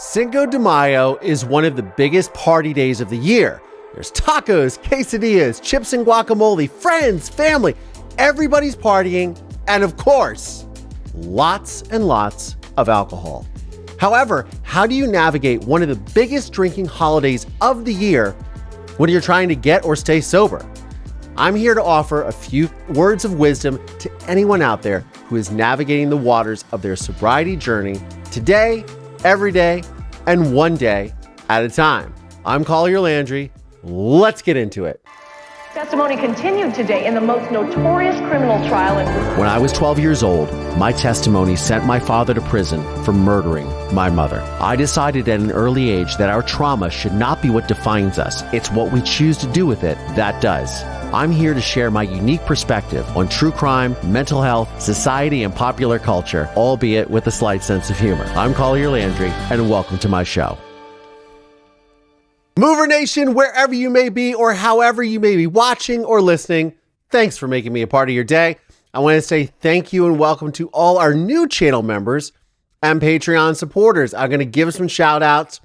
Cinco de Mayo is one of the biggest party days of the year. There's tacos, quesadillas, chips and guacamole, friends, family, everybody's partying, and of course, lots and lots of alcohol. However, how do you navigate one of the biggest drinking holidays of the year when you're trying to get or stay sober? I'm here to offer a few words of wisdom to anyone out there who is navigating the waters of their sobriety journey today, every day, and one day at a time. I'm Collier Landry. Let's get into it. Testimony continued today in the most notorious criminal trial in... When I was 12 years old, my testimony sent my father to prison for murdering my mother. I decided at an early age that our trauma should not be what defines us. It's what we choose to do with it that does. I'm here to share my unique perspective on true crime, mental health, society, and popular culture, albeit with a slight sense of humor. I'm Collier Landry, and welcome to my show. Mover Nation, wherever you may be or however you may be watching or listening, thanks for making me a part of your day. I want to say thank you and welcome to all our new channel members and Patreon supporters. I'm going to give some shout outs.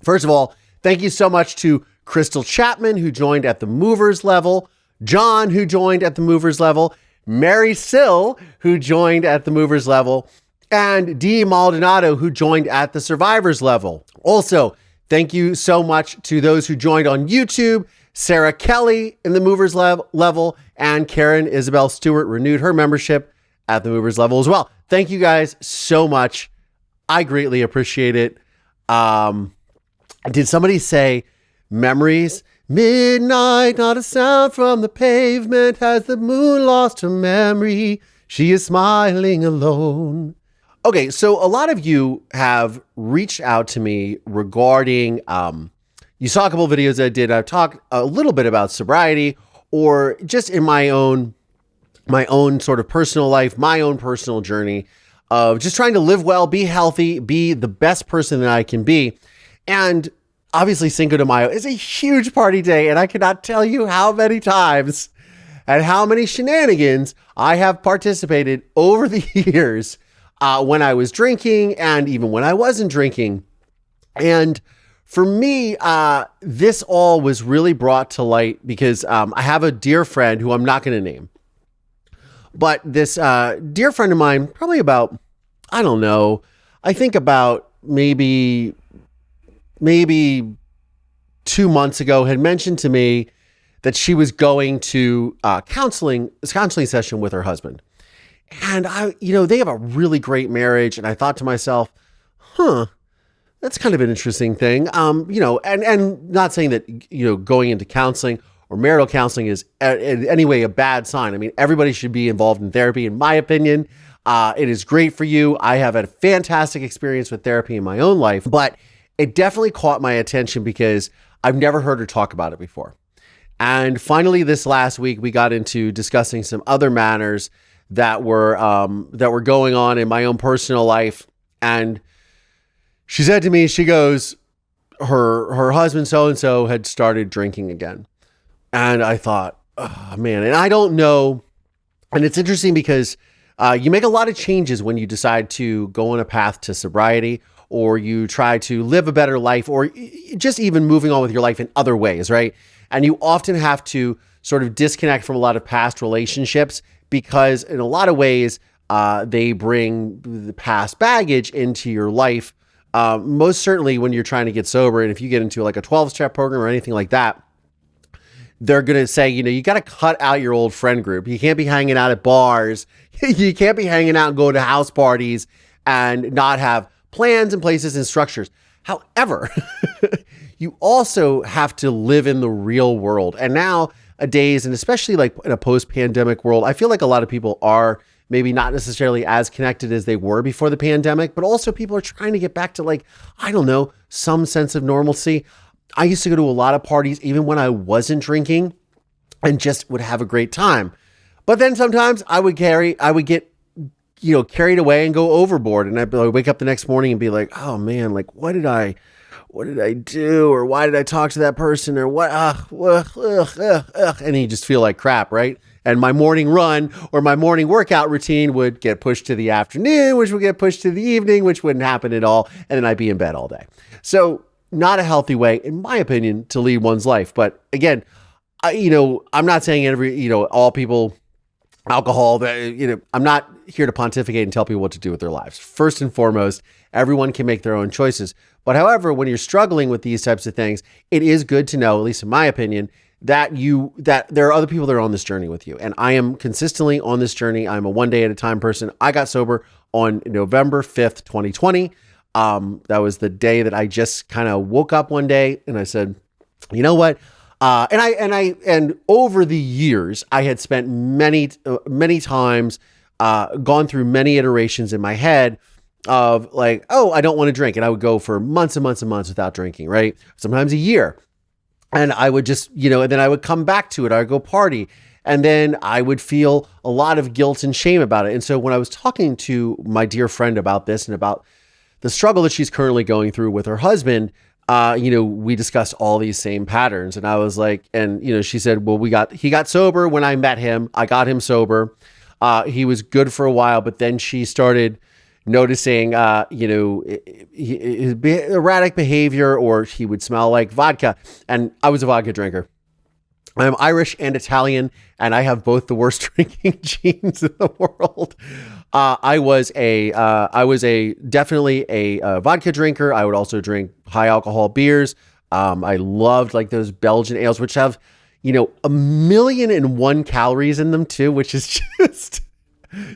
First of all, thank you so much to Crystal Chapman, who joined at the Movers level, John, who joined at the Movers level, Mary Sill, who joined at the Movers level, and Dee Maldonado, who joined at the Survivors level. Also, thank you so much to those who joined on YouTube. Sarah Kelly in the Movers level, and Karen Isabel Stewart renewed her membership at the Movers level as well. Thank you guys so much. I greatly appreciate it. Did somebody say memories? Midnight, not a sound from the pavement. Has the moon lost her memory? She is smiling alone. Okay, so a lot of you have reached out to me regarding, you saw a couple of videos I did. I've talked a little bit about sobriety, or just in my own sort of personal life, my own personal journey of just trying to live well, be healthy, be the best person that I can be. And obviously Cinco de Mayo is a huge party day, and I cannot tell you how many times and how many shenanigans I have participated over the years when I was drinking and even when I wasn't drinking. And for me, this all was really brought to light because I have a dear friend who I'm not going to name. But this dear friend of mine, probably about, I don't know, I think about maybe 2 months ago, had mentioned to me that she was going to counseling session with her husband. And they have a really great marriage. And I thought to myself, that's kind of an interesting thing. And not saying that, going into counseling or marital counseling is in any way a bad sign. I mean, everybody should be involved in therapy, in my opinion. It is great for you. I have had a fantastic experience with therapy in my own life, but it definitely caught my attention because I've never heard her talk about it before. And finally, this last week, we got into discussing some other matters that were going on in my own personal life. And she said to me, she goes, her husband so-and-so had started drinking again. And I thought, oh man, and I don't know. And it's interesting because you make a lot of changes when you decide to go on a path to sobriety, or you try to live a better life, or just even moving on with your life in other ways, right? And you often have to sort of disconnect from a lot of past relationships because in a lot of ways, they bring the past baggage into your life. Most certainly when you're trying to get sober, and if you get into like a 12-step program or anything like that, they're going to say, you got to cut out your old friend group. You can't be hanging out at bars. You can't be hanging out and go to house parties and not have plans and places and structures. However, you also have to live in the real world. And nowadays, and especially like in a post-pandemic world, I feel like a lot of people are maybe not necessarily as connected as they were before the pandemic, but also people are trying to get back to some sense of normalcy. I used to go to a lot of parties, even when I wasn't drinking, and just would have a great time. But then sometimes I would get carried away and go overboard. And I'd wake up the next morning and be like, oh man, like, what did I do? Or why did I talk to that person? Or what? And you just feel like crap, right? And my morning run or my morning workout routine would get pushed to the afternoon, which would get pushed to the evening, which wouldn't happen at all. And then I'd be in bed all day. So not a healthy way, in my opinion, to lead one's life. But again, I'm not saying all people, alcohol, I'm not here to pontificate and tell people what to do with their lives. First and foremost, everyone can make their own choices. But however, when you're struggling with these types of things, it is good to know, at least in my opinion, that there are other people that are on this journey with you. And I am consistently on this journey. I'm a one day at a time person. I got sober on November 5th, 2020. That was the day that I just kind of woke up one day and I said, you know what? And over the years, I had spent many times, gone through many iterations in my head of like, oh, I don't want to drink. And I would go for months and months and months without drinking, right? Sometimes a year. And I would just, and then I would come back to it. I would go party. And then I would feel a lot of guilt and shame about it. And so when I was talking to my dear friend about this and about the struggle that she's currently going through with her husband, we discussed all these same patterns. And I was like, she said, well, he got sober when I met him. I got him sober. He was good for a while, but then she started noticing, his erratic behavior, or he would smell like vodka. And I was a vodka drinker. I'm Irish and Italian, and I have both the worst drinking genes in the world. I was definitely a vodka drinker. I would also drink high alcohol beers. I loved like those Belgian ales, which have, 1,000,001 calories in them too, which is just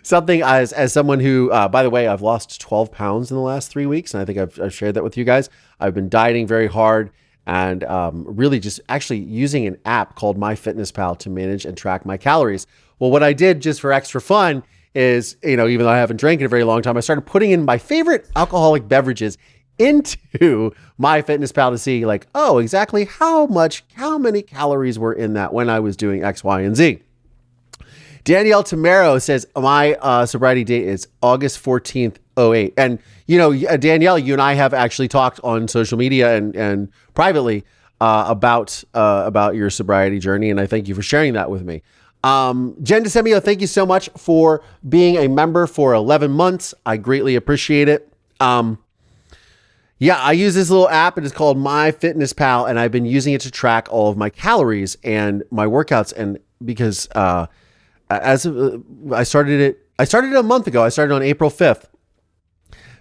something as someone who, by the way, I've lost 12 pounds in the last 3 weeks. And I think I've shared that with you guys. I've been dieting very hard and really just actually using an app called MyFitnessPal to manage and track my calories. Well, what I did just for extra fun is, even though I haven't drank in a very long time, I started putting in my favorite alcoholic beverages into MyFitnessPal to see like, oh, exactly how many calories were in that when I was doing X, Y, and Z. Danielle Tamero says, my sobriety date is August 14th, 08. And, Danielle, you and I have actually talked on social media and privately about your sobriety journey. And I thank you for sharing that with me. Jen DeSemio, thank you so much for being a member for 11 months. I greatly appreciate it. I use this little app. It is called MyFitnessPal, and I've been using it to track all of my calories and my workouts. And because I started it a month ago. I started on April 5th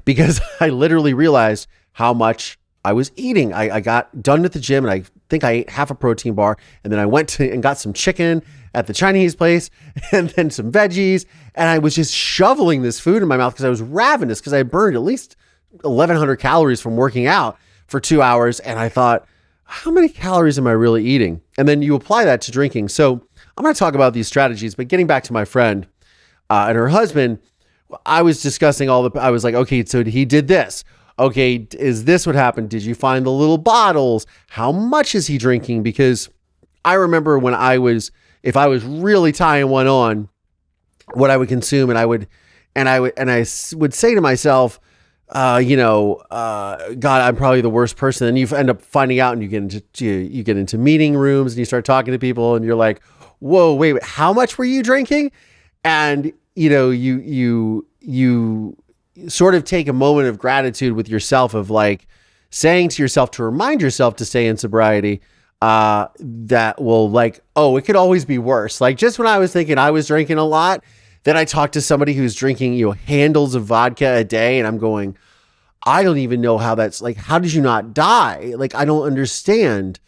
because I literally realized how much I was eating. I got done at the gym and I think I ate half a protein bar, and then I went and got some chicken at the Chinese place and then some veggies. And I was just shoveling this food in my mouth because I was ravenous, because I burned at least 1,100 calories from working out for 2 hours. And I thought, how many calories am I really eating? And then you apply that to drinking. So I'm going to talk about these strategies, but getting back to my friend and her husband, I was discussing I was like, okay, so he did this. Okay, is this what happened? Did you find the little bottles? How much is he drinking? Because I remember when if I was really tying one on, what I would consume, and I would say to myself, God, I'm probably the worst person. And you end up finding out, and you get into meeting rooms and you start talking to people and you're like, whoa, wait, how much were you drinking? And, you sort of take a moment of gratitude with yourself of like saying to yourself, to remind yourself to stay in sobriety, that will like, oh, it could always be worse. Like just when I was thinking I was drinking a lot, then I talked to somebody who's drinking, handles of vodka a day. And I'm going, I don't even know how that's like, how did you not die? Like, I don't understand.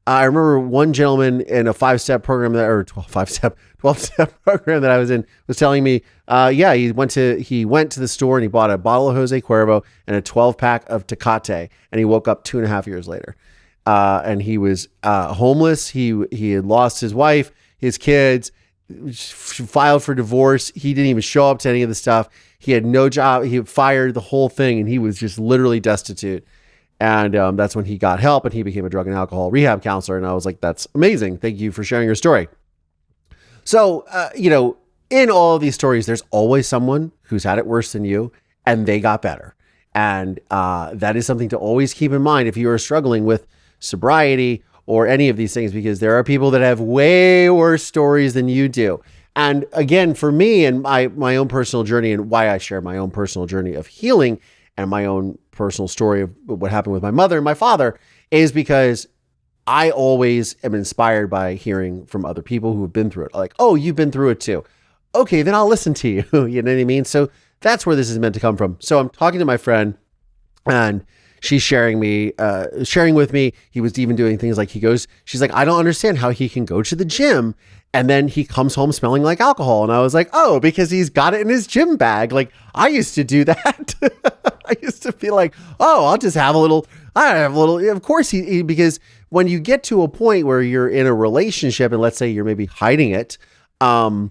I remember one gentleman in a 12-step program program that I was in was telling me, he went to the store and he bought a bottle of Jose Cuervo and a 12-pack of Tecate, and he woke up 2.5 years later. And he was homeless. He had lost his wife, his kids, filed for divorce. He didn't even show up to any of the stuff. He had no job. He fired the whole thing, and he was just literally destitute. And that's when he got help, and he became a drug and alcohol rehab counselor. And I was like, that's amazing. Thank you for sharing your story. So, in all of these stories, there's always someone who's had it worse than you, and they got better. And that is something to always keep in mind if you are struggling with sobriety or any of these things, because there are people that have way worse stories than you do. And again, for me and my own personal journey, and why I share my own personal journey of healing and my own personal story of what happened with my mother and my father, is because I always am inspired by hearing from other people who have been through it. Like, oh, you've been through it too. Okay, then I'll listen to you. You know what I mean? So that's where this is meant to come from. So I'm talking to my friend, and she's sharing with me. He was even doing things like she's like, I don't understand how he can go to the gym and then he comes home smelling like alcohol. And I was like, oh, because he's got it in his gym bag. Like, I used to do that. I used to be like, oh, I'll just have a little. Of course, because when you get to a point where you're in a relationship and let's say you're maybe hiding it, and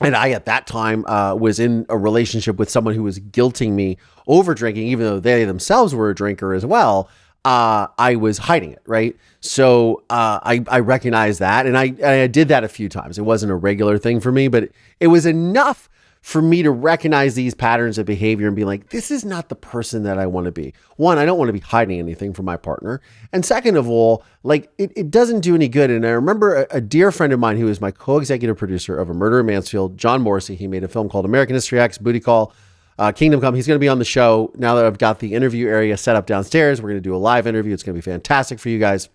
I, at that time, was in a relationship with someone who was guilting me over drinking, even though they themselves were a drinker as well. I was hiding it, right? So I recognized that, and I did that a few times. It wasn't a regular thing for me, but it was enough for me to recognize these patterns of behavior and be like, this is not the person that I want to be. One, I don't want to be hiding anything from my partner. And second of all, like it doesn't do any good. And I remember a dear friend of mine who is my co-executive producer of A Murder in Mansfield, John Morrissey. He made a film called American History X, Booty Call, Kingdom Come. He's going to be on the show now that I've got the interview area set up downstairs. We're going to do a live interview. It's going to be fantastic for you guys.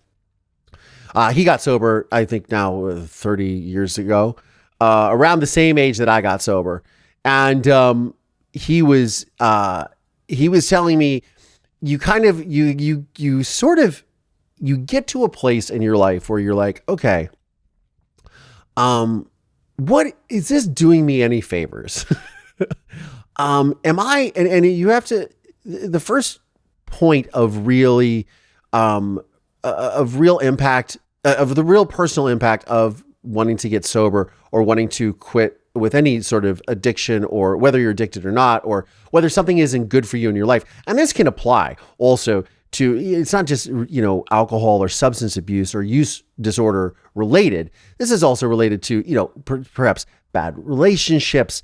He got sober, I think now 30 years ago, around the same age that I got sober. And he was telling me, you get to a place in your life where you're like, okay, what is this doing me any favors? Am I, and you have to, the first point of really, of real impact, of the real personal impact of wanting to get sober or wanting to quit with any sort of addiction, or whether you're addicted or not, or whether something isn't good for you in your life. And this can apply also to, it's not just, alcohol or substance abuse or use disorder related. This is also related to, perhaps bad relationships,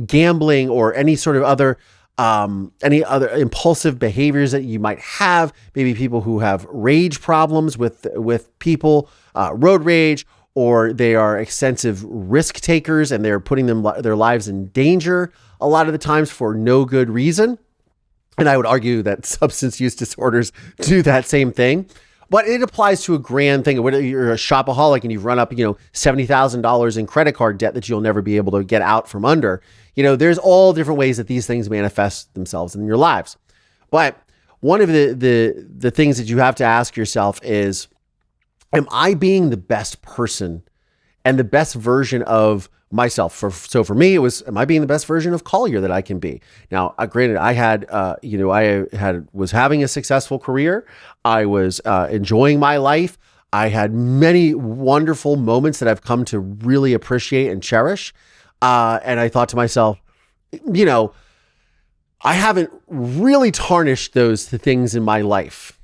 gambling, or any sort of other, any other impulsive behaviors that you might have. Maybe people who have rage problems with people, road rage, or they are extensive risk takers and they're putting their lives in danger a lot of the times for no good reason. And I would argue that substance use disorders do that same thing, but it applies to a grand thing. Whether you're a shopaholic and you've run up, $70,000 in credit card debt that you'll never be able to get out from under, there's all different ways that these things manifest themselves in your lives. But one of the things that you have to ask yourself is, am I being the best person and the best version of myself? So for me, it was, am I being the best version of Collier that I can be? Now, granted, I was having a successful career. I was enjoying my life. I had many wonderful moments that I've come to really appreciate and cherish. And I thought to myself, I haven't really tarnished those things in my life.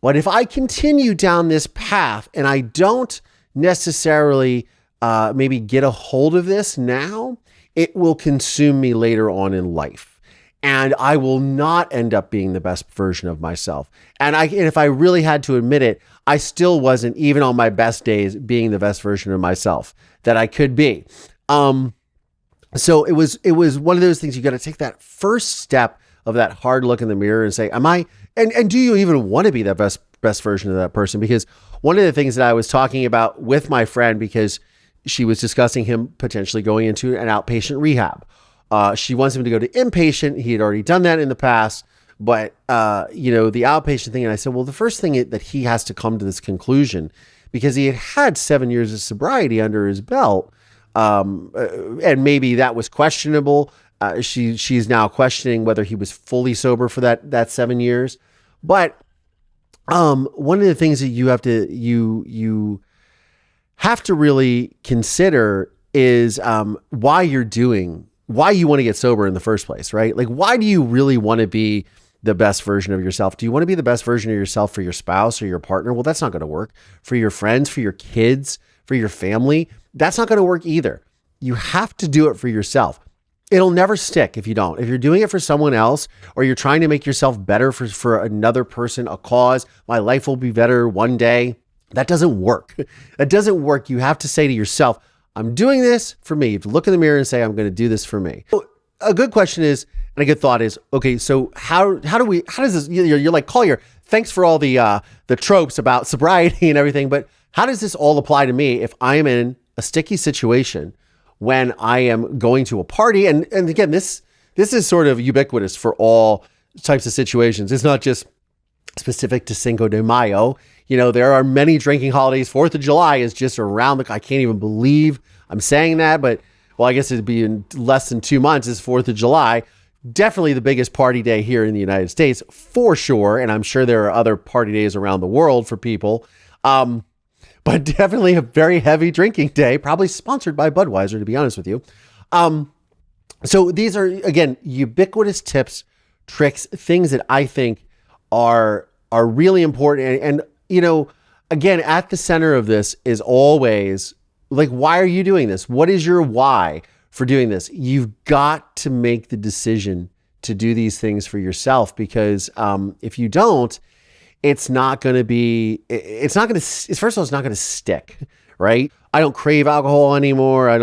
But if I continue down this path and I don't necessarily maybe get a hold of this now, it will consume me later on in life. And I will not end up being the best version of myself. And if I really had to admit it, I still wasn't, even on my best days, being the best version of myself that I could be. So it was one of those things, you got to take that first step of that hard look in the mirror and say, am I, and do you even want to be that best version of that person? Because one of the things that I was talking about with my friend, because she was discussing him potentially going into an outpatient rehab. She wants him to go to inpatient. He had already done that in the past, but the outpatient thing. And I said, well, the first thing that he has to come to this conclusion, because he had 7 years of sobriety under his belt. And maybe that was questionable. She's now questioning whether he was fully sober for that 7 years. But one of the things that you have to really consider is why you want to get sober in the first place, right? Like, why do you really want to be the best version of yourself? Do you want to be the best version of yourself for your spouse or your partner? Well, that's not going to work. For your friends, for your kids, for your family, that's not going to work either. You have to do it for yourself. It'll never stick if you don't. If you're doing it for someone else, or you're trying to make yourself better for another person, a cause, my life will be better one day, that doesn't work. That doesn't work. You have to say to yourself, I'm doing this for me. You have to look in the mirror and say, I'm going to do this for me. A good question is, and a good thought is, okay, so how does this, you're like, Collier, thanks for all the tropes about sobriety and everything, but how does this all apply to me if I am in a sticky situation when I am going to a party? And again, this is sort of ubiquitous for all types of situations. It's not just specific to Cinco de Mayo. There are many drinking holidays. 4th of July is just around I can't even believe I'm saying that, but well, I guess it'd be in less than 2 months is 4th of July. Definitely the biggest party day here in the United States for sure. And I'm sure there are other party days around the world for people. But definitely a very heavy drinking day, probably sponsored by Budweiser, to be honest with you. So these are, again, ubiquitous tips, tricks, things that I think are really important. And again, at the center of this is always like, why are you doing this? What is your why for doing this? You've got to make the decision to do these things for yourself, because if you don't, it's not going to be, first of all, it's not going to stick, right? I don't crave alcohol anymore. I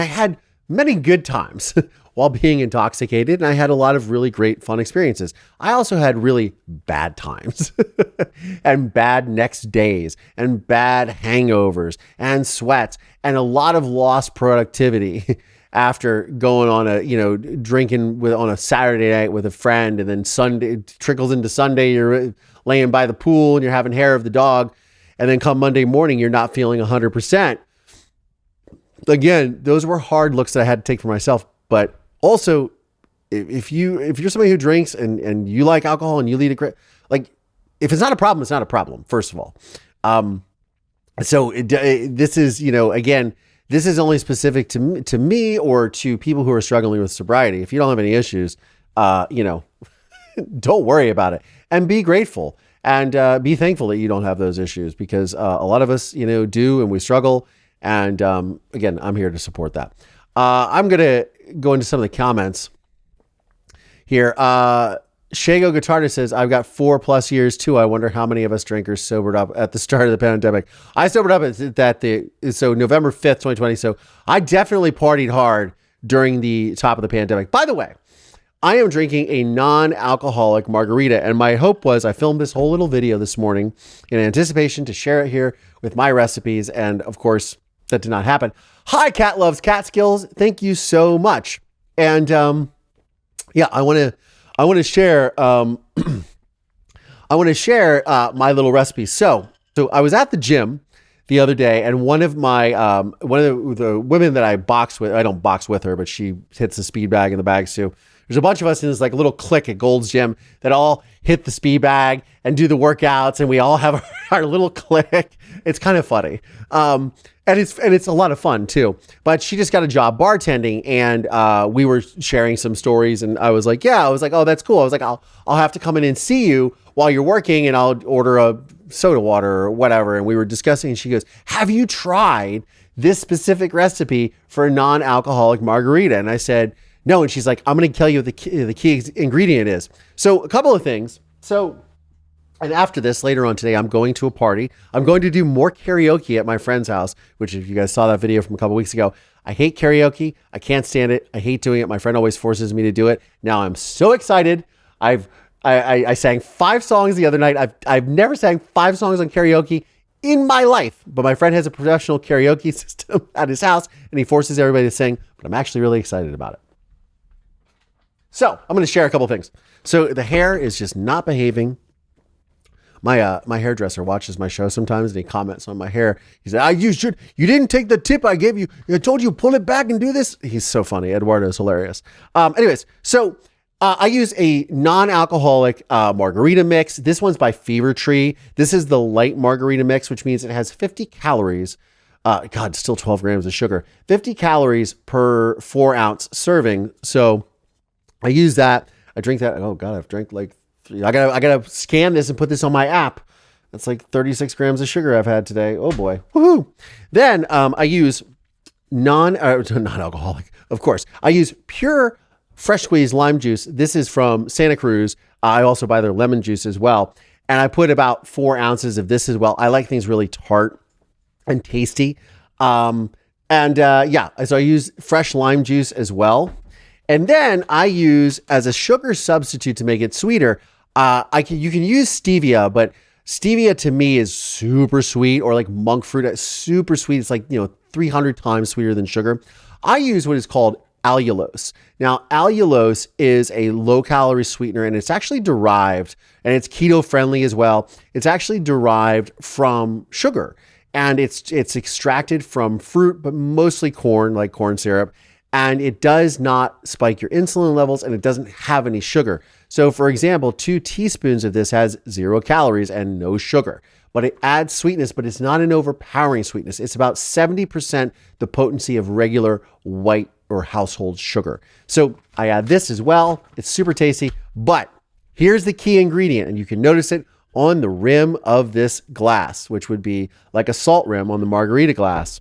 had many good times while being intoxicated, and I had a lot of really great fun experiences. I also had really bad times and bad next days and bad hangovers and sweats and a lot of lost productivity after going on drinking on a Saturday night with a friend, and then Sunday it trickles into Sunday, you're laying by the pool and you're having hair of the dog, and then come Monday morning, you're not feeling 100%. Again, those were hard looks that I had to take for myself. But also, if you're somebody who drinks and you like alcohol and you lead if it's not a problem, it's not a problem, first of all. This is, again, this is only specific to me or to people who are struggling with sobriety. If you don't have any issues, don't worry about it, and be grateful and be thankful that you don't have those issues, because a lot of us, do, and we struggle. And again, I'm here to support that. I'm going to go into some of the comments here. Shago Guitarda says, I've got 4+ years too. I wonder how many of us drinkers sobered up at the start of the pandemic. I sobered up so November 5th, 2020. So I definitely partied hard during the top of the pandemic. By the way, I am drinking a non-alcoholic margarita, and my hope was I filmed this whole little video this morning in anticipation to share it here with my recipes. And of course, that did not happen. Hi, Cat Loves Cat Skills. Thank you so much. And I want to share my little recipe. So I was at the gym the other day, and one of the women that I box with, I don't box with her, but she hits the speed bag in the bags too. There's a bunch of us in this little clique at Gold's Gym that all hit the speed bag and do the workouts, and we all have our little clique. It's kind of funny. And it's a lot of fun too. But she just got a job bartending, and we were sharing some stories, and I was like, oh, that's cool. I was like, I'll have to come in and see you while you're working, and I'll order a soda water or whatever. And we were discussing, and she goes, have you tried this specific recipe for a non-alcoholic margarita? And I said, no. And she's like, I'm going to tell you what the key ingredient is. So a couple of things. And after this, later on today, I'm going to a party. I'm going to do more karaoke at my friend's house, which, if you guys saw that video from a couple weeks ago, I hate karaoke. I can't stand it. I hate doing it. My friend always forces me to do it. Now I'm so excited. I sang 5 songs the other night. I've never sang 5 songs on karaoke in my life, but my friend has a professional karaoke system at his house, and he forces everybody to sing, but I'm actually really excited about it. So I'm going to share a couple things. So the hair is just not behaving. My hairdresser watches my show sometimes, and he comments on my hair. He said, you didn't take the tip I gave you. I told you, pull it back and do this. He's so funny. Eduardo's hilarious. Anyways, so I use a non-alcoholic margarita mix. This one's by Fever Tree. This is the light margarita mix, which means it has 50 calories. Still 12 grams of sugar. 50 calories per 4-ounce serving. So I use that. I drink that. Oh God, I've drank I gotta scan this and put this on my app. That's 36 grams of sugar I've had today. Oh boy. Woohoo. Then I use non-alcoholic, of course. I use pure fresh squeezed lime juice. This is from Santa Cruz. I also buy their lemon juice as well. And I put about 4 ounces of this as well. I like things really tart. and tasty. So I use fresh lime juice as well. And then I use, as a sugar substitute to make it sweeter, you can use stevia, but stevia to me is super sweet, or like monk fruit, it's super sweet. It's like, 300 times sweeter than sugar. I use what is called allulose. Now, allulose is a low calorie sweetener, and it's actually derived, and it's keto friendly as well. It's actually derived from sugar, and it's extracted from fruit, but mostly corn, like corn syrup. And it does not spike your insulin levels, and it doesn't have any sugar. So for example, 2 teaspoons of this has 0 calories and no sugar, but it adds sweetness, but it's not an overpowering sweetness. It's about 70% the potency of regular white or household sugar. So I add this as well. It's super tasty, but here's the key ingredient, and you can notice it on the rim of this glass, which would be like a salt rim on the margarita glass.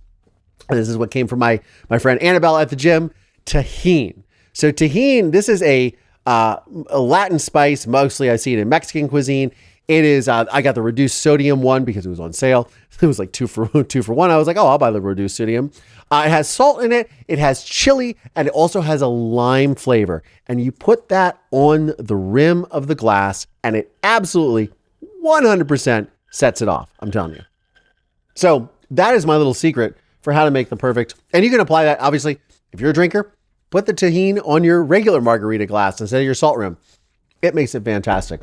And this is what came from my friend Annabelle at the gym, tahine. So tahine, this is a Latin spice. Mostly I see it in Mexican cuisine. It is, I got the reduced sodium one because it was on sale. It was like two for one. I was like, oh, I'll buy the reduced sodium. It has salt in it. It has chili, and it also has a lime flavor. And you put that on the rim of the glass, and it absolutely 100% sets it off. I'm telling you. So that is my little secret for how to make the perfect. And you can apply that, obviously, if you're a drinker, put the tahine on your regular margarita glass instead of your salt rim. It makes it fantastic.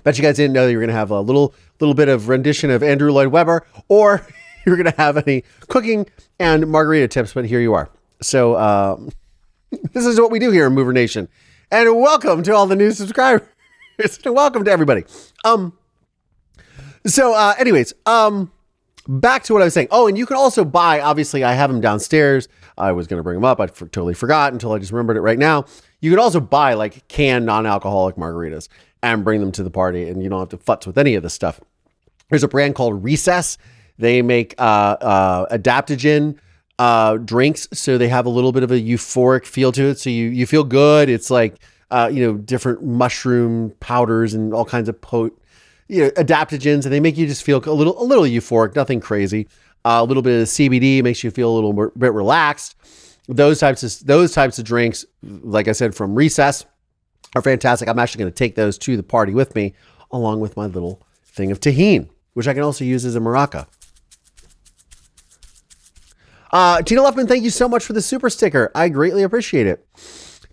Bet you guys didn't know that you're going to have a little bit of rendition of Andrew Lloyd Webber, or you're going to have any cooking and margarita tips, but here you are. So this is what we do here in Mover Nation. And welcome to all the new subscribers. Welcome to everybody. Anyways, back to what I was saying. Oh, and you can also buy, obviously I have them downstairs. I was going to bring them up. I totally forgot until I just remembered it right now. You can also buy like canned non-alcoholic margaritas and bring them to the party, and you don't have to futz with any of this stuff. There's a brand called Recess. They make adaptogen drinks, so they have a little bit of a euphoric feel to it. So you feel good. It's like different mushroom powders and all kinds of adaptogens, and they make you just feel a little euphoric, nothing crazy. A little bit of CBD makes you feel a little bit relaxed. Those types of drinks, like I said, from Recess, are fantastic. I'm actually going to take those to the party with me, along with my little thing of tahine, which I can also use as a maraca. Tina Luffman, thank you so much for the super sticker. I greatly appreciate it.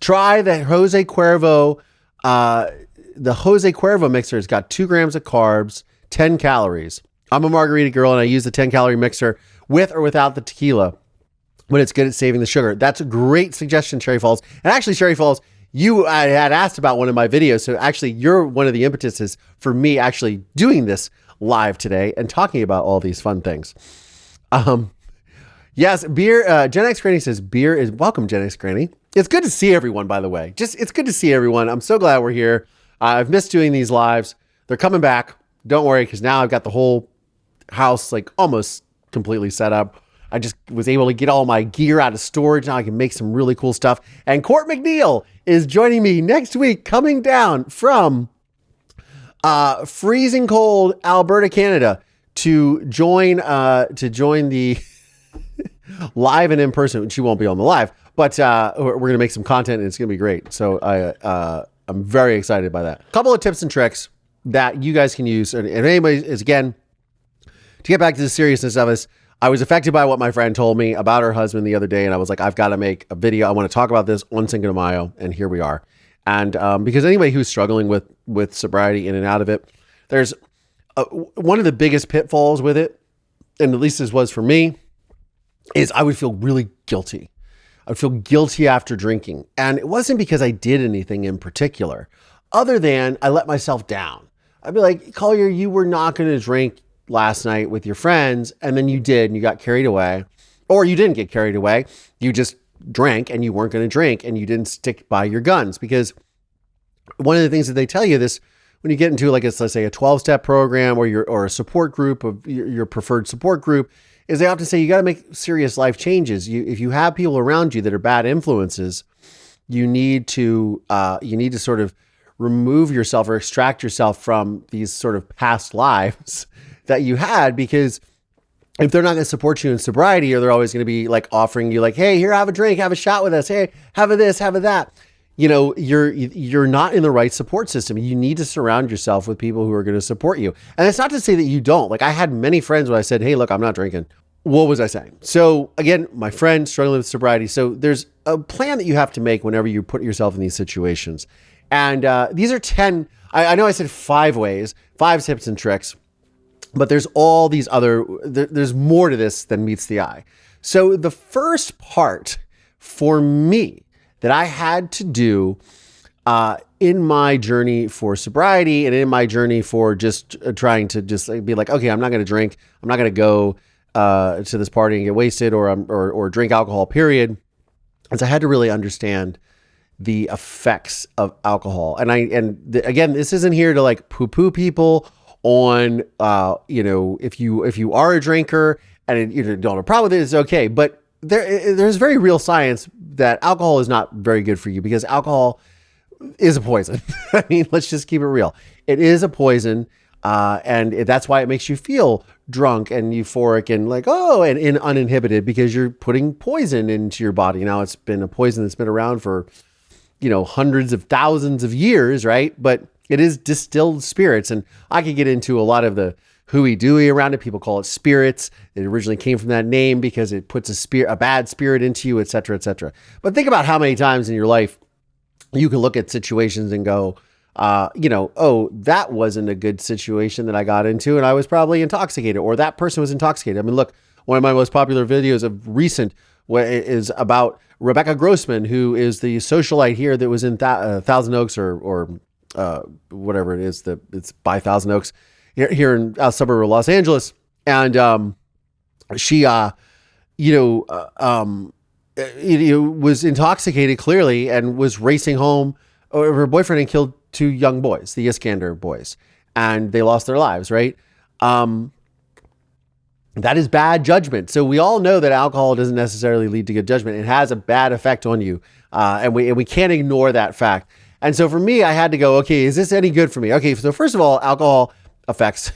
Try the Jose Cuervo. The Jose Cuervo mixer has got 2 grams of carbs, 10 calories. I'm a margarita girl, and I use the 10-calorie mixer with or without the tequila, but it's good at saving the sugar. That's a great suggestion, Cherry Falls. And actually, Cherry Falls, I had asked about one of my videos, so actually you're one of the impetuses for me actually doing this live today and talking about all these fun things. Yes, beer. Gen X Granny says beer is welcome. Gen X Granny. It's good to see everyone, by the way. It's good to see everyone. I'm so glad we're here. I've missed doing these lives. They're coming back. Don't worry, because now I've got the whole house like almost completely set up. I just was able to get all my gear out of storage. Now I can make some really cool stuff. And Court McNeil is joining me next week, coming down from freezing cold Alberta, Canada, to join the live and in person. She won't be on the live, but we're going to make some content, and it's going to be great. So I'm very excited by that. A couple of tips and tricks that you guys can use. And anybody is, again, to get back to the seriousness of this, I was affected by what my friend told me about her husband the other day. And I was like, I've got to make a video. I want to talk about this on Cinco de Mayo. And here we are. And because anybody who's struggling with sobriety in and out of it, there's one of the biggest pitfalls with it, and at least this was for me, is I would feel really guilty. I would feel guilty after drinking. And it wasn't because I did anything in particular, other than I let myself down. I'd be like, Collier, you were not going to drink last night with your friends, and then you did, and you got carried away. Or you didn't get carried away. You just drank, and you weren't going to drink, and you didn't stick by your guns. Because one of the things that they tell you this, when you get into like let's say a 12-step program or a support group of your preferred support group, is they often say you got to make serious life changes. If you have people around you that are bad influences, you need to sort of remove yourself or extract yourself from these sort of past lives that you had, because if they're not going to support you in sobriety, or they're always going to be like offering you like, hey, here, have a drink, have a shot with us. Hey, have a this, have a that. You're not in the right support system. You need to surround yourself with people who are going to support you. And it's not to say that you don't. Like, I had many friends when I said, hey, look, I'm not drinking. What was I saying? So again, my friend struggling with sobriety. So there's a plan that you have to make whenever you put yourself in these situations. And these are 10, I know I said 5 ways, 5 tips and tricks, but there's all these other, there's more to this than meets the eye. So the first part for me that I had to do in my journey for sobriety and in my journey for just trying to just be like, okay, I'm not going to drink. I'm not going to go to this party and get wasted or drink alcohol, period. Is I had to really understand the effects of alcohol. And again, this isn't here to like poo-poo people on, if you are a drinker and you don't have a problem with it, it's okay. But there's very real science that alcohol is not very good for you, because alcohol is a poison. I mean, let's just keep it real. It is a poison. And that's why it makes you feel drunk and euphoric and like, and uninhibited, because you're putting poison into your body. Now, it's been a poison that's been around for, hundreds of thousands of years, right? But it is distilled spirits. And I could get into a lot of the hooey-dooey around it. People call it spirits. It originally came from that name because it puts a bad spirit into you, et cetera, et cetera. But think about how many times in your life you can look at situations and go, that wasn't a good situation that I got into, and I was probably intoxicated, or that person was intoxicated. I mean, look, one of my most popular videos of recent is about Rebecca Grossman, who is the socialite here that was in Thousand Oaks or whatever it is, it's by Thousand Oaks here in a suburb of Los Angeles. And she, was intoxicated clearly and was racing home. Her boyfriend had killed 2 young boys, the Iskander boys, and they lost their lives, right? That is bad judgment. So we all know that alcohol doesn't necessarily lead to good judgment. It has a bad effect on you. And we can't ignore that fact. And so for me, I had to go, okay, is this any good for me? Okay, so first of all, alcohol affects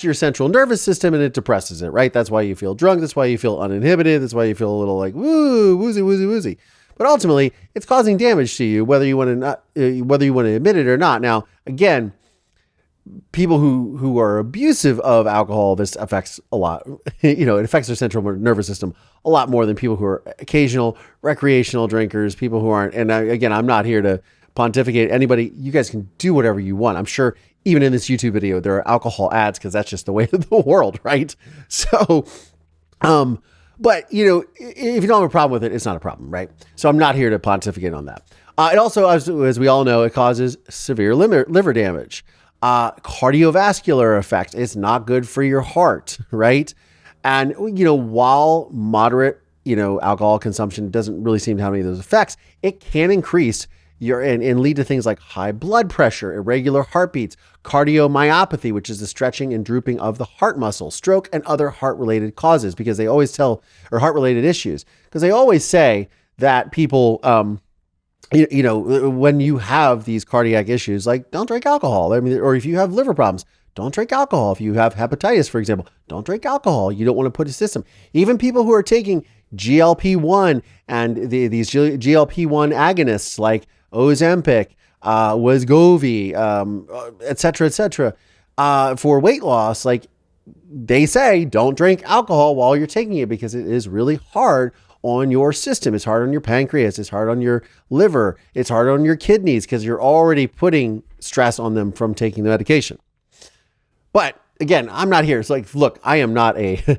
your central nervous system, and it depresses it, right? That's why you feel drunk. That's why you feel uninhibited. That's why you feel a little like, woozy. But ultimately, it's causing damage to you, whether you want to admit it or not. Now, again, people who are abusive of alcohol, this affects a lot. It affects their central nervous system a lot more than people who are occasional recreational drinkers, people who aren't. And again, I'm not here to pontificate anybody. You guys can do whatever you want. I'm sure even in this YouTube video, there are alcohol ads, because that's just the way of the world, right? So, but, if you don't have a problem with it, it's not a problem, right? So I'm not here to pontificate on that. It also, as we all know, it causes severe liver damage. Cardiovascular effect. It's not good for your heart, right? And, while moderate, alcohol consumption doesn't really seem to have any of those effects, it can increase and lead to things like high blood pressure, irregular heartbeats, cardiomyopathy, which is the stretching and drooping of the heart muscle, stroke, and other heart-related causes, because they always or heart-related issues, because they always say that people, when you have these cardiac issues, like, don't drink alcohol. I mean, or if you have liver problems, don't drink alcohol. If you have hepatitis, for example, don't drink alcohol. You don't want to put a system. Even people who are taking GLP-1 and these GLP-1 agonists like Ozempic, Wegovy, et cetera, for weight loss, like, they say don't drink alcohol while you're taking it, because it is really hard on your system. It's hard on your pancreas. It's hard on your liver. It's hard on your kidneys, because you're already putting stress on them from taking the medication. But again, I'm not here. It's like, look, I'm not a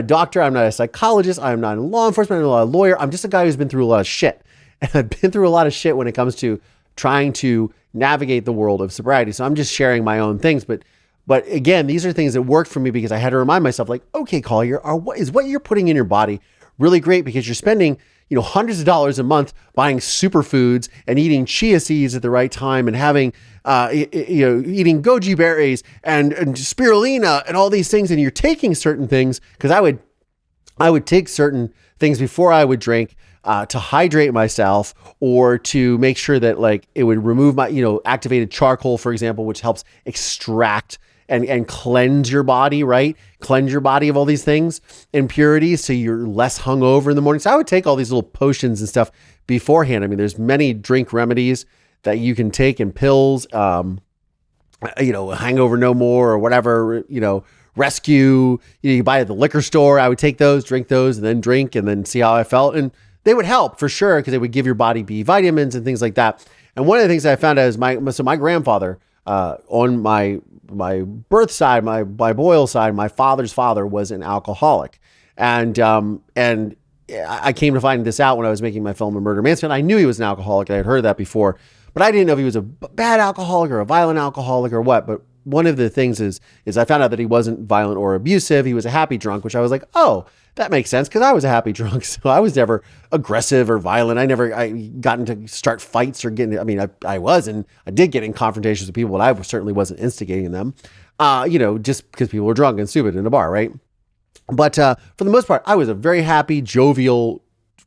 doctor. I'm not a psychologist. I'm not in law enforcement. I'm not a lawyer. I'm just a guy who's been through a lot of shit. And I've been through a lot of shit when it comes to trying to navigate the world of sobriety. So I'm just sharing my own things. But again, these are things that worked for me, because I had to remind myself, like, okay, Collier, is what you're putting in your body really great? Because you're spending, hundreds of dollars a month buying superfoods and eating chia seeds at the right time, and having, eating goji berries and spirulina and all these things. And you're taking certain things, because I would take certain things before I would drink, to hydrate myself, or to make sure that, like, it would remove my, activated charcoal, for example, which helps extract and cleanse your body, right? Cleanse your body of all these things, impurities, so you're less hungover in the morning. So I would take all these little potions and stuff beforehand. I mean, there's many drink remedies that you can take in pills, hangover no more or whatever, rescue, you buy at the liquor store. I would take those, drink those, and then see how I felt. And they would help for sure, because they would give your body B vitamins and things like that. And one of the things I found out is my grandfather, on my birth side, my Boyle side, my father's father was an alcoholic. And I came to find this out when I was making my film, A Murder Manson. I knew he was an alcoholic. I had heard that before, but I didn't know if he was a bad alcoholic or a violent alcoholic or what. But one of the things is I found out that he wasn't violent or abusive. He was a happy drunk, which I was like, oh, that makes sense, because I was a happy drunk. So I was never aggressive or violent. I got into start fights or I did get in confrontations with people, but I certainly wasn't instigating them, just because people were drunk and stupid in a bar, right? But for the most part, I was a very happy, jovial,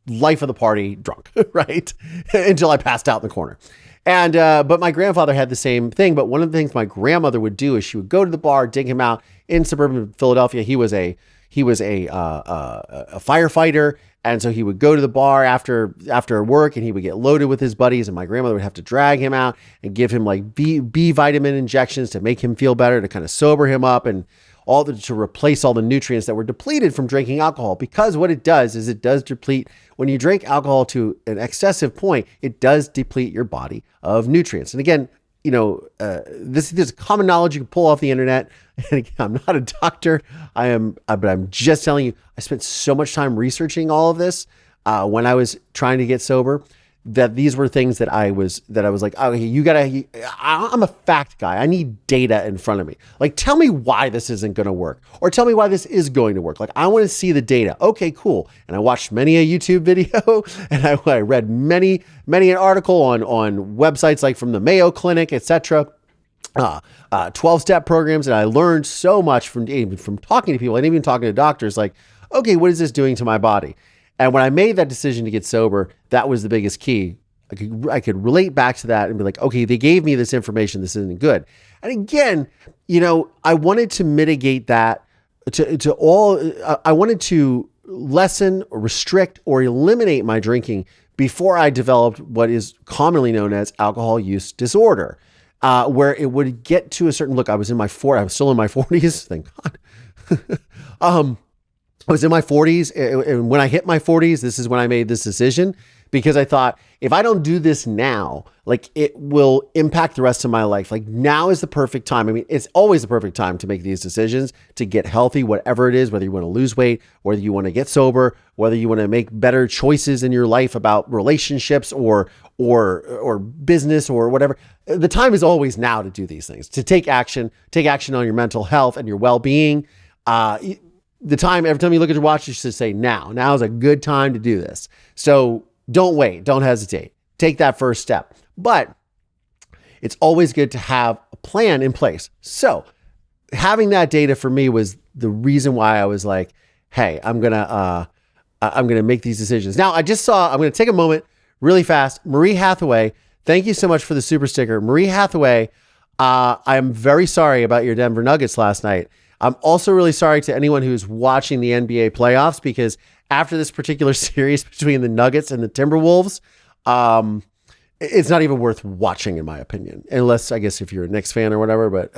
life of the party drunk, right? Until I passed out in the corner. And but my grandfather had the same thing. But one of the things my grandmother would do is she would go to the bar, dig him out in suburban Philadelphia. He was a firefighter, and so he would go to the bar after work, and he would get loaded with his buddies, and my grandmother would have to drag him out and give him like B vitamin injections to make him feel better, to kind of sober him up, and to replace all the nutrients that were depleted from drinking alcohol. Because what it does is it does deplete, when you drink alcohol to an excessive point, it does deplete your body of nutrients. And again, this is common knowledge you can pull off the internet. And again, I'm not a doctor. But I'm just telling you, I spent so much time researching all of this when I was trying to get sober, that these were things that I was like, okay, I'm a fact guy. I need data in front of me. Like, tell me why this isn't going to work, or tell me why this is going to work. Like, I want to see the data. Okay, cool. And I watched many a YouTube video, and I read many an article on websites like from the Mayo Clinic, etc. 12-step programs. And I learned so much from talking to people and even talking to doctors, like, okay, what is this doing to my body? And when I made that decision to get sober, that was the biggest key. I could relate back to that and be like, okay, they gave me this information. This isn't good. And again, I wanted to mitigate that I wanted to lessen or restrict or eliminate my drinking before I developed what is commonly known as alcohol use disorder, where it would get to a certain look. I was still in my 40s. Thank God. I was in my 40s, and when I hit my 40s, this is when I made this decision, because I thought, if I don't do this now, like, it will impact the rest of my life. Like, now is the perfect time. I mean, it's always the perfect time to make these decisions, to get healthy, whatever it is, whether you want to lose weight, whether you want to get sober, whether you want to make better choices in your life about relationships or business or whatever. The time is always now to do these things, to take action on your mental health and your well-being. Every time you look at your watch, you should say, now is a good time to do this. So don't wait. Don't hesitate. Take that first step. But it's always good to have a plan in place. So having that data for me was the reason why I was like, hey, I'm going to make these decisions. Now, I'm going to take a moment really fast. Marie Hathaway, thank you so much for the super sticker. Marie Hathaway, I'm very sorry about your Denver Nuggets last night. I'm also really sorry to anyone who's watching the NBA playoffs, because after this particular series between the Nuggets and the Timberwolves, it's not even worth watching, in my opinion, unless, I guess, if you're a Knicks fan or whatever. But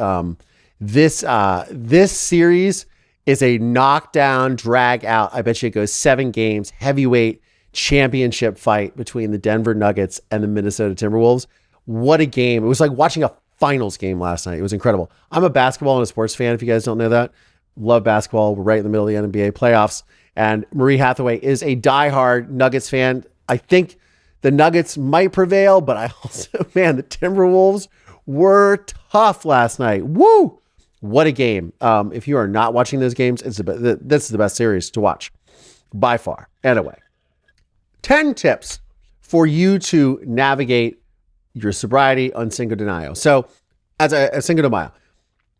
this series is a knockdown, drag out. I bet you it goes 7 games, heavyweight championship fight between the Denver Nuggets and the Minnesota Timberwolves. What a game. It was like watching a finals game last night. It was incredible. I'm a basketball and a sports fan, if you guys don't know that. Love basketball. We're right in the middle of the NBA playoffs. And Marie Hathaway is a diehard Nuggets fan. I think the Nuggets might prevail, but I also, the Timberwolves were tough last night. Woo! What a game. If you are not watching those games, this is the best series to watch by far. Anyway, 10 tips for you to navigate your sobriety on Cinco de Mayo. So, Cinco de Mayo,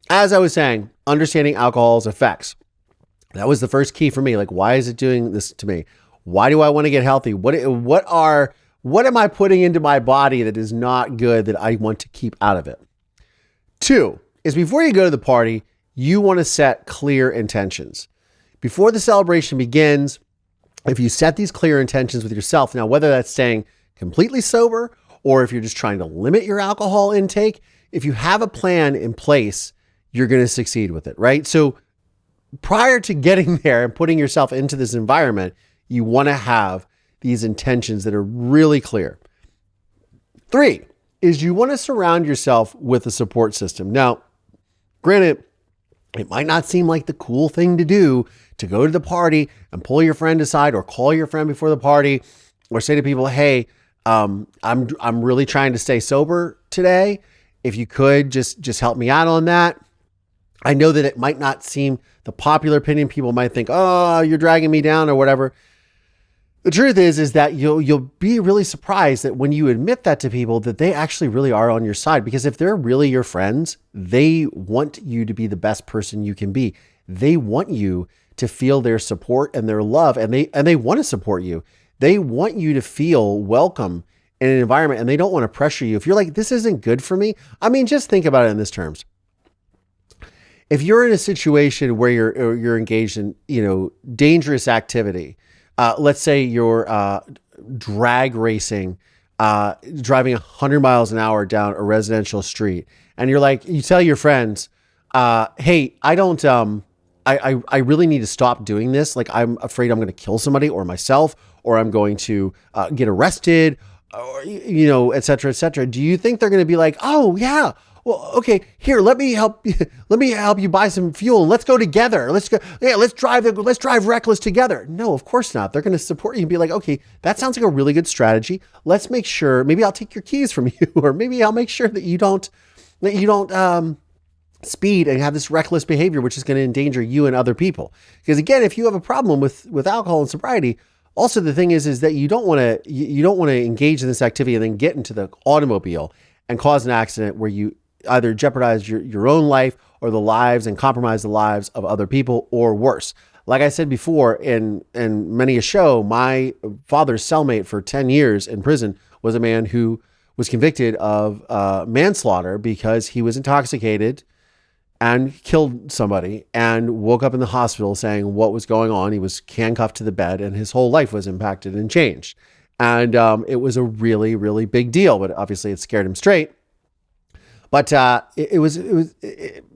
as I was saying, understanding alcohol's effects. That was the first key for me. Like, why is it doing this to me? Why do I want to get healthy? What am I putting into my body that is not good that I want to keep out of it? 2, is before you go to the party, you want to set clear intentions. Before the celebration begins, if you set these clear intentions with yourself, now whether that's staying completely sober or if you're just trying to limit your alcohol intake, if you have a plan in place, you're going to succeed with it, right? So prior to getting there and putting yourself into this environment, you want to have these intentions that are really clear. 3 is you want to surround yourself with a support system. Now, granted, it might not seem like the cool thing to do to go to the party and pull your friend aside or call your friend before the party or say to people, hey, I'm really trying to stay sober today. If you could just help me out on that. I know that it might not seem the popular opinion. People might think, oh, you're dragging me down or whatever. The truth is that you'll be really surprised that when you admit that to people, that they actually really are on your side. Because if they're really your friends, they want you to be the best person you can be. They want you to feel their support and their love, and they want to support you. They want you to feel welcome in an environment, and they don't want to pressure you. If you're like, this isn't good for me, I mean, just think about it in this terms. If you're in a situation where you're engaged in, dangerous activity, let's say you're drag racing, driving 100 miles an hour down a residential street, and you tell your friends, hey, I really need to stop doing this. Like, I'm afraid I'm going to kill somebody or myself, or I'm going to get arrested, or, et cetera, et cetera. Do you think they're going to be like, oh yeah, well, okay, here, let me help you buy some fuel. Let's go together. Let's go. Yeah, let's drive reckless together. No, of course not. They're going to support you and be like, okay, that sounds like a really good strategy. Let's make sure, maybe I'll take your keys from you, or maybe I'll make sure that you don't speed and have this reckless behavior, which is going to endanger you and other people. Because again, if you have a problem with alcohol and sobriety, also the thing is that you don't want to engage in this activity and then get into the automobile and cause an accident where you either jeopardize your own life or the lives and compromise the lives of other people, or worse. Like I said before in many a show, my father's cellmate for 10 years in prison was a man who was convicted of manslaughter because he was intoxicated and killed somebody and woke up in the hospital saying what was going on. He was handcuffed to the bed and his whole life was impacted and changed. And it was a really, really big deal, but obviously it scared him straight. But it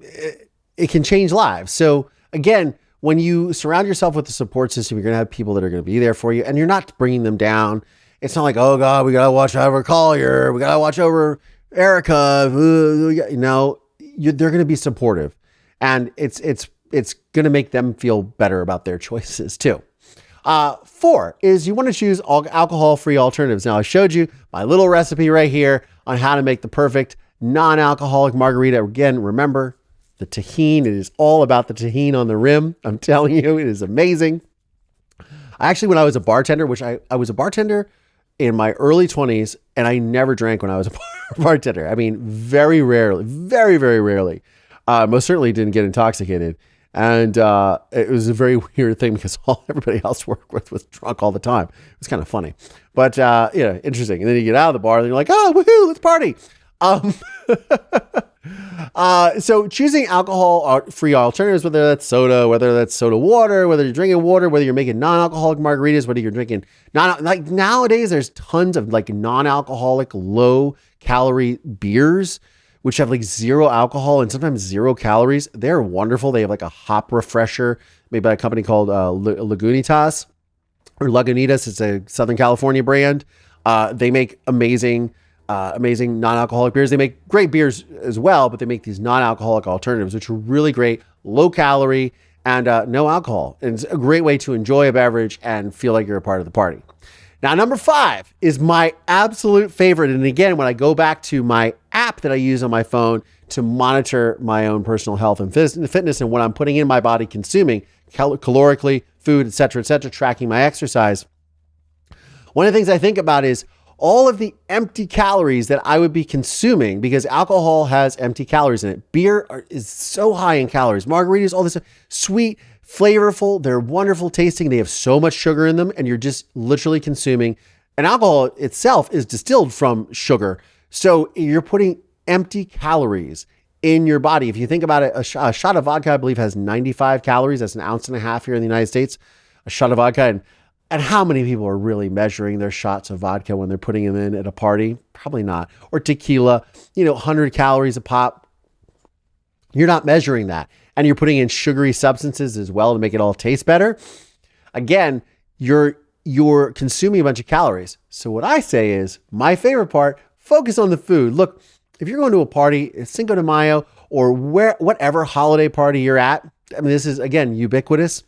can change lives. So again, when you surround yourself with a support system, you're going to have people that are going to be there for you, and you're not bringing them down. It's not like, oh God, we got to watch over Collier. We got to watch over Erica. They're going to be supportive, and it's going to make them feel better about their choices too. 4 is you want to choose alcohol-free alternatives. Now I showed you my little recipe right here on how to make the perfect non-alcoholic margarita. Again, remember the tahini. It is all about the tahini on the rim. I'm telling you, it is amazing. When I was a bartender, which I was a bartender in my early 20s, and I never drank when I was a bartender. I mean, very rarely, very, very rarely. Most certainly didn't get intoxicated. And it was a very weird thing because everybody else worked with was drunk all the time. It was kind of funny, but interesting. And then you get out of the bar and you're like, oh, woohoo, let's party. So choosing alcohol-free alternatives, whether that's soda, whether that's soda water, whether you're drinking water, whether you're making non-alcoholic margaritas, whether you're drinking like nowadays, there's tons of like non-alcoholic, low-calorie beers, which have like 0 alcohol and sometimes 0 calories. They're wonderful. They have like a hop refresher made by a company called Lagunitas or Lagunitas. It's a Southern California brand. They make amazing non-alcoholic beers. They make great beers as well, but they make these non-alcoholic alternatives, which are really great, low calorie and no alcohol. And it's a great way to enjoy a beverage and feel like you're a part of the party. Now, number 5 is my absolute favorite. And again, when I go back to my app that I use on my phone to monitor my own personal health and fitness and what I'm putting in my body, consuming calorically, food, et cetera, tracking my exercise. One of the things I think about is all of the empty calories that I would be consuming, because alcohol has empty calories in it. Beer is so high in calories. Margaritas, all this stuff, sweet, flavorful. They're wonderful tasting. They have so much sugar in them, and you're just literally consuming. And alcohol itself is distilled from sugar. So you're putting empty calories in your body. If you think about it, a shot of vodka, I believe, has 95 calories. That's an ounce and a half here in the United States, a shot of vodka. And how many people are really measuring their shots of vodka when they're putting them in at a party? Probably not. Or tequila, 100 calories a pop. You're not measuring that. And you're putting in sugary substances as well to make it all taste better. Again, you're consuming a bunch of calories. So what I say is, my favorite part, focus on the food. Look, if you're going to a party, Cinco de Mayo, or whatever holiday party you're at, I mean, this is, again, ubiquitous.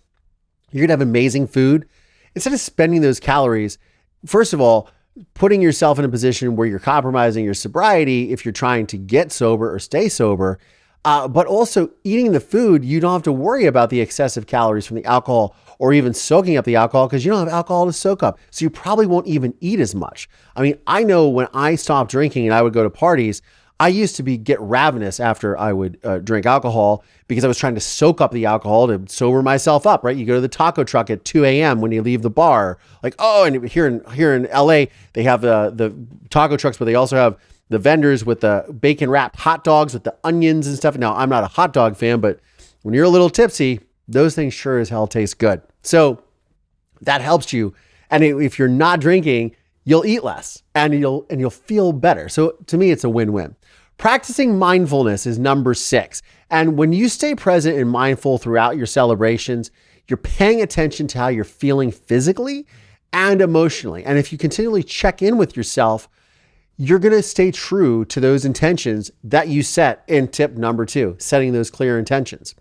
You're going to have amazing food. Instead of spending those calories, first of all, putting yourself in a position where you're compromising your sobriety if you're trying to get sober or stay sober, but also eating the food, you don't have to worry about the excessive calories from the alcohol or even soaking up the alcohol because you don't have alcohol to soak up. So you probably won't even eat as much. I mean, I know when I stopped drinking and I would go to parties, I used to get ravenous after I would drink alcohol because I was trying to soak up the alcohol to sober myself up, right? You go to the taco truck at 2 a.m. when you leave the bar. Like, and here in LA, they have the taco trucks, but they also have the vendors with the bacon wrapped hot dogs with the onions and stuff. Now, I'm not a hot dog fan, but when you're a little tipsy, those things sure as hell taste good. So that helps you. And if you're not drinking, you'll eat less and you'll feel better. So to me, it's a win-win. Practicing mindfulness is number 6. And when you stay present and mindful throughout your celebrations, you're paying attention to how you're feeling physically and emotionally. And if you continually check in with yourself, you're going to stay true to those intentions that you set in tip number 2, setting those clear intentions.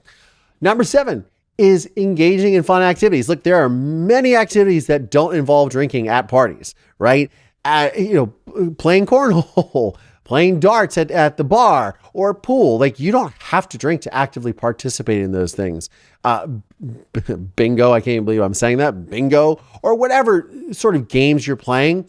Number 7 is engaging in fun activities. Look, there are many activities that don't involve drinking at parties, right? Playing cornhole, playing darts at the bar or pool. Like, you don't have to drink to actively participate in those things. Bingo, I can't believe I'm saying that. Bingo, or whatever sort of games you're playing.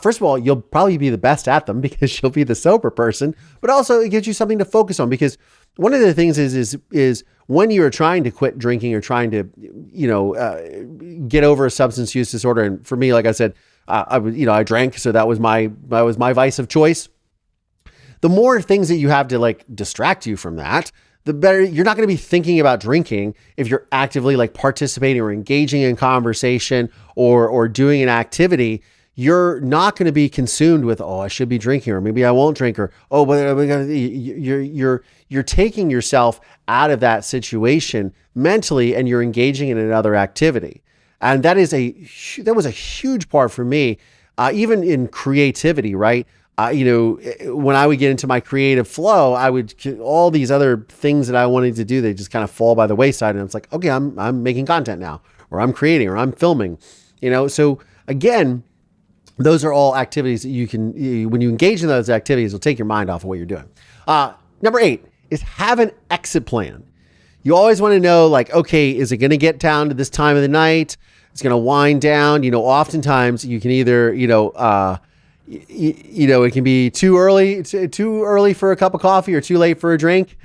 First of all, you'll probably be the best at them because you'll be the sober person, but also it gives you something to focus on, because one of the things is when you're trying to quit drinking or trying to, get over a substance use disorder. And for me, like I said, I drank, so that was my vice of choice. The more things that you have to distract you from that, the better. You're not going to be thinking about drinking if you're actively participating or engaging in conversation or doing an activity. You're not going to be consumed with, I should be drinking, or maybe I won't drink, or, but you're taking yourself out of that situation mentally and you're engaging in another activity. And that was a huge part for me, even in creativity, right? When I would get into my creative flow, all these other things that I wanted to do, they just kind of fall by the wayside. And it's like, okay, I'm making content now, or I'm creating, or I'm filming, So again, those are all activities that when you engage in those activities, it'll take your mind off of what you're doing. Number 8 is have an exit plan. You always want to know, okay, is it going to get down to this time of the night? It's going to wind down. Oftentimes you can either, it can be too early for a cup of coffee, or too late for a drink,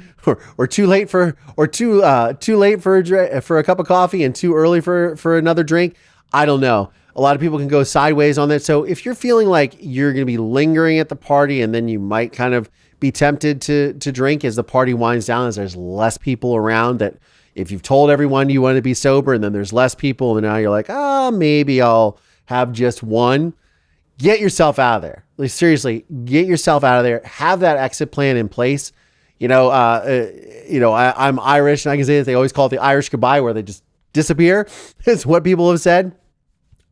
or too late for a cup of coffee and too early for another drink. I don't know. A lot of people can go sideways on that. So if you're feeling like you're going to be lingering at the party, and then you might kind of be tempted to drink as the party winds down, as there's less people around, that if you've told everyone you want to be sober and then there's less people and now you're like, maybe I'll have just one. Get yourself out of there. Seriously, get yourself out of there. Have that exit plan in place. I'm Irish, and I can say this, they always call it the Irish goodbye, where they just disappear. It's what people have said.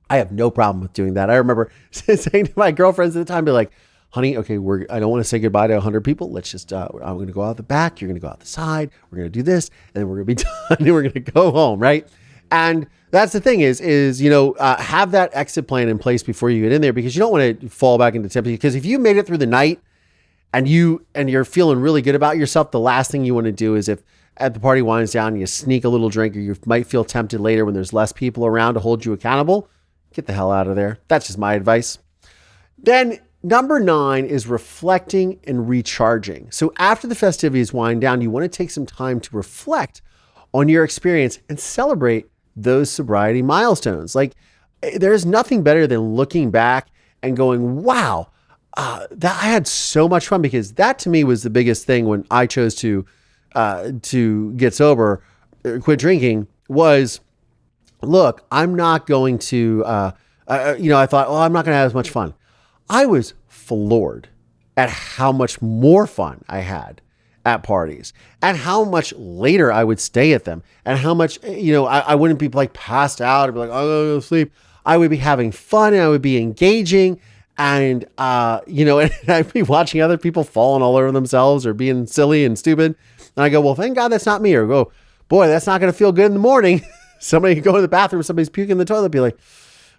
I have no problem with doing that. I remember saying to my girlfriends at the time, be like, honey, okay, I don't want to say goodbye to 100 people. Let's just, I'm going to go out the back. You're going to go out the side. We're going to do this, and then we're going to be done, and we're going to go home, right? And that's the thing is have that exit plan in place before you get in there, because you don't want to fall back into temptation. Because if you made it through the night and you're feeling really good about yourself, the last thing you want to do is, if at the party winds down, you sneak a little drink, or you might feel tempted later when there's less people around to hold you accountable, get the hell out of there. That's just my advice. Then number 9 is reflecting and recharging. So after the festivities wind down, you want to take some time to reflect on your experience and celebrate those sobriety milestones. There's nothing better than looking back and going, wow, that I had so much fun, because that to me was the biggest thing when I chose to get sober, quit drinking, was, look, I'm not going to, I thought, I'm not going to have as much fun. I was floored at how much more fun I had at parties, and how much later I would stay at them, and how much, I wouldn't be like passed out and be like, oh, I'm gonna go sleep. I would be having fun, and I would be engaging, and, and I'd be watching other people falling all over themselves or being silly and stupid. And I go, well, thank God that's not me. Or go, boy, that's not going to feel good in the morning. Somebody can go to the bathroom, somebody's puking in the toilet, be like,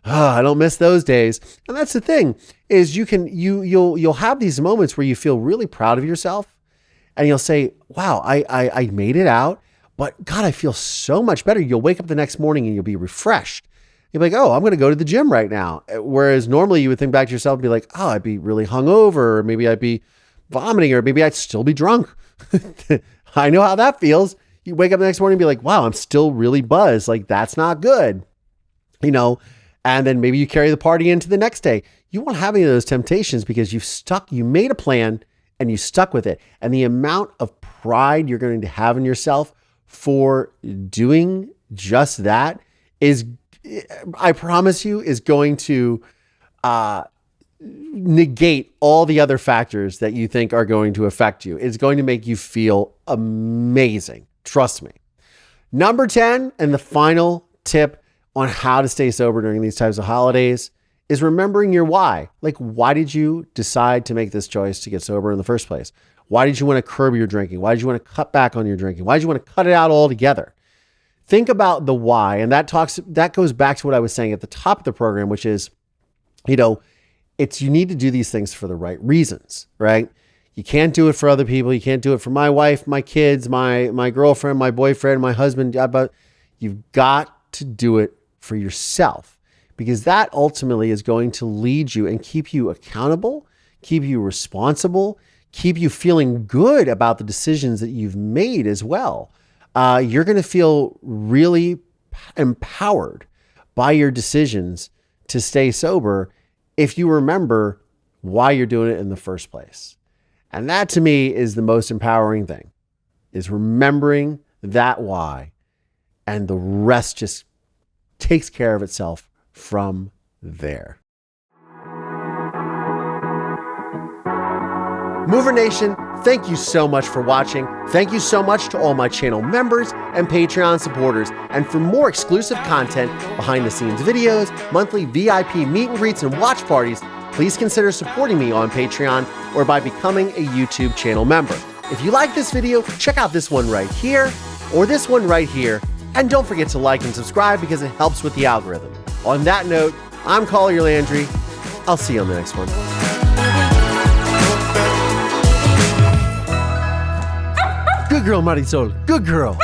oh, I don't miss those days. And that's the thing, is you'll have these moments where you feel really proud of yourself, and you'll say, wow, I made it out, but God, I feel so much better. You'll wake up the next morning and you'll be refreshed. You'll be like, oh, I'm going to go to the gym right now. Whereas normally you would think back to yourself and be like, oh, I'd be really hungover, or maybe I'd be vomiting, or maybe I'd still be drunk. I know how that feels. You wake up the next morning and be like, wow, I'm still really buzzed. Like, that's not good, and then maybe you carry the party into the next day. You won't have any of those temptations, because you made a plan and you stuck with it. And the amount of pride you're going to have in yourself for doing just that is, I promise you, is going to negate all the other factors that you think are going to affect you. It's going to make you feel amazing. Trust me. Number 10, and the final tip on how to stay sober during these types of holidays, is remembering your why. Like, why did you decide to make this choice to get sober in the first place? Why did you want to curb your drinking? Why did you want to cut back on your drinking? Why did you want to cut it out altogether? Think about the why. And that goes back to what I was saying at the top of the program, which is, you need to do these things for the right reasons, right? You can't do it for other people. You can't do it for my wife, my kids, my girlfriend, my boyfriend, my husband. But you've got to do it for yourself, because that ultimately is going to lead you and keep you accountable, keep you responsible, keep you feeling good about the decisions that you've made as well. You're going to feel really empowered by your decisions to stay sober if you remember why you're doing it in the first place. And that, to me, is the most empowering thing, is remembering that why, and the rest just takes care of itself from there. Mover Nation, thank you so much for watching. Thank you so much to all my channel members and Patreon supporters. And for more exclusive content, behind the scenes videos, monthly VIP meet and greets, and watch parties, please consider supporting me on Patreon or by becoming a YouTube channel member. If you like this video, check out this one right here or this one right here. And don't forget to like and subscribe, because it helps with the algorithm. On that note, I'm Collier Landry. I'll see you on the next one. Good girl, Marisol. Good girl.